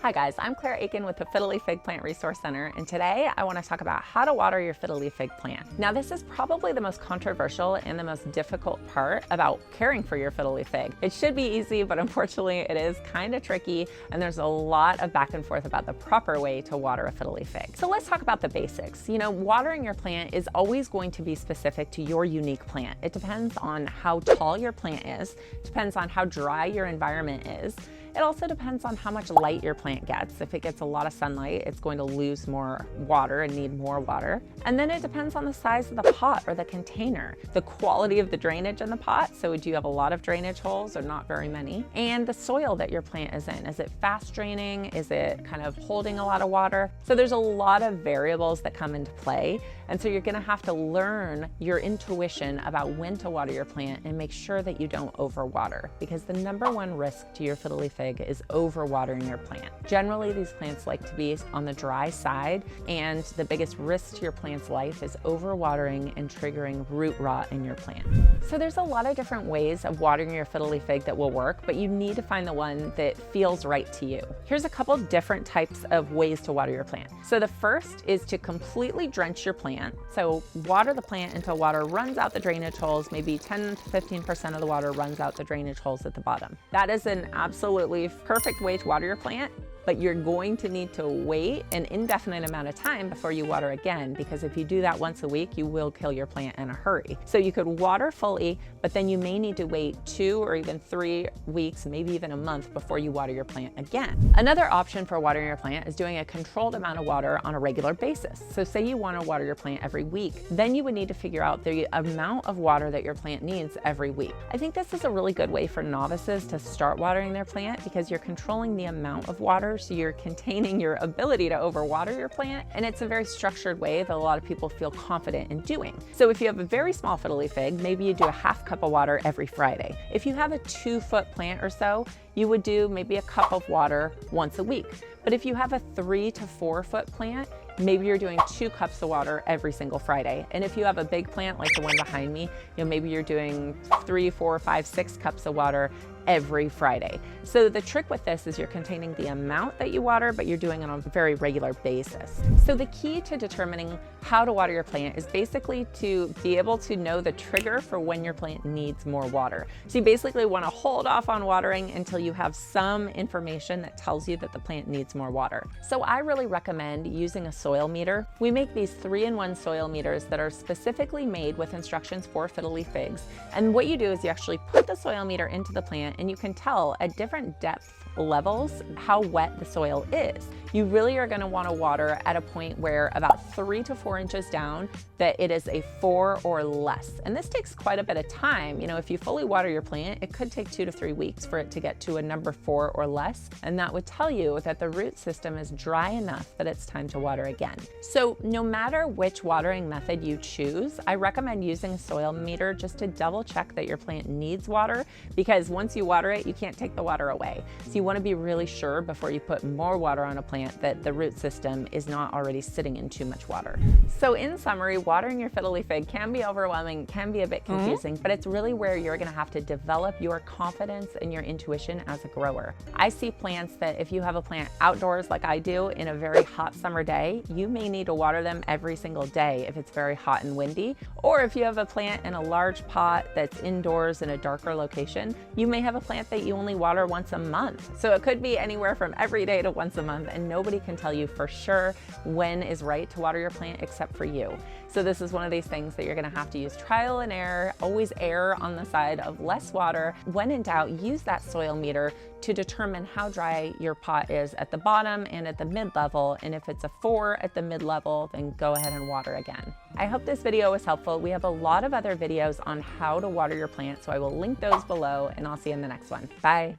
Hi guys, I'm Claire Aiken with the Fiddle Fig Plant Resource Center, and today I want to talk about how to water your Fiddle Fig plant. Now this is probably the most controversial and the most difficult part about caring for your Fiddle Fig. It should be easy, but unfortunately it is kind of tricky, and there's a lot of back and forth about the proper way to water a Fiddle Fig. So let's talk about the basics. You know, watering your plant is always going to be specific to your unique plant. It depends on how tall your plant is, depends on how dry your environment is. It also depends on how much light your plant gets. If it gets a lot of sunlight, it's going to lose more water and need more water. And then it depends on the size of the pot or the container, the quality of the drainage in the pot. So do you have a lot of drainage holes or not very many? And the soil that your plant is in. Is it fast draining? Is it kind of holding a lot of water? So there's a lot of variables that come into play. And so you're gonna have to learn your intuition about when to water your plant and make sure that you don't overwater, because the #1 risk to your Fiddle Fig is overwatering your plant. Generally, these plants like to be on the dry side, and the biggest risk to your plant's life is overwatering and triggering root rot in your plant. So there's a lot of different ways of watering your Fiddle Fig that will work, but you need to find the one that feels right to you. Here's a couple different types of ways to water your plant. So the first is to completely drench your plant. So water the plant until water runs out the drainage holes. Maybe 10 to 15% of the water runs out the drainage holes at the bottom. That is an absolutely perfect way to water your plant, but you're going to need to wait an indefinite amount of time before you water again, because if you do that once a week, you will kill your plant in a hurry. So you could water fully, but then you may need to wait 2 or even 3 weeks, maybe even a month before you water your plant again. Another option for watering your plant is doing a controlled amount of water on a regular basis. So say you want to water your plant every week, then you would need to figure out the amount of water that your plant needs every week. I think this is a really good way for novices to start watering their plant, because you're controlling the amount of water, so you're containing your ability to overwater your plant, and it's a very structured way that a lot of people feel confident in doing. So if you have a very small Fiddle Fig, maybe you do a ½ cup of water every Friday. If you have a 2-foot plant or so, you would do maybe a cup of water once a week. But if you have a 3 to 4 foot plant, maybe you're doing 2 cups of water every single Friday. And if you have a big plant like the one behind me, you know, maybe you're doing 3, 4, 5, 6 cups of water every Friday. So the trick with this is you're containing the amount that you water, but you're doing it on a very regular basis. So the key to determining how to water your plant is basically to be able to know the trigger for when your plant needs more water. So you basically want to hold off on watering until you have some information that tells you that the plant needs more water. So I really recommend using a soil meter. We make these 3-in-1 soil meters that are specifically made with instructions for Fiddle Figs. And what you do is you actually put the soil meter into the plant, and you can tell at different depth levels how wet the soil is. You really are going to want to water at a point where about 3 to 4 inches down that it is a 4 or less. And this takes quite a bit of time. You know, if you fully water your plant, it could take 2 to 3 weeks for it to get to a number 4 or less. And that would tell you that the root system is dry enough that it's time to water again. So no matter which watering method you choose, I recommend using a soil meter just to double check that your plant needs water, because once you water it, you can't take the water away. So you want to be really sure before you put more water on a plant that the root system is not already sitting in too much water. So in summary, watering your Fiddle Fig can be overwhelming, can be a bit confusing, but it's really where you're going to have to develop your confidence and your intuition as a grower. I see plants that if you have a plant outdoors like I do in a very hot summer day, you may need to water them every single day if it's very hot and windy. Or if you have a plant in a large pot that's indoors in a darker location, you may have a plant that you only water once a month. So it could be anywhere from every day to once a month, and nobody can tell you for sure when is right to water your plant except for you. So this is one of these things that you're going to have to use trial and error, always err on the side of less water. When in doubt, use that soil meter to determine how dry your pot is at the bottom and at the mid-level. And if it's a 4 at the mid-level, then go ahead and water again. I hope this video was helpful. We have a lot of other videos on how to water your plant, so I will link those below, and I'll see you in the next one. Bye.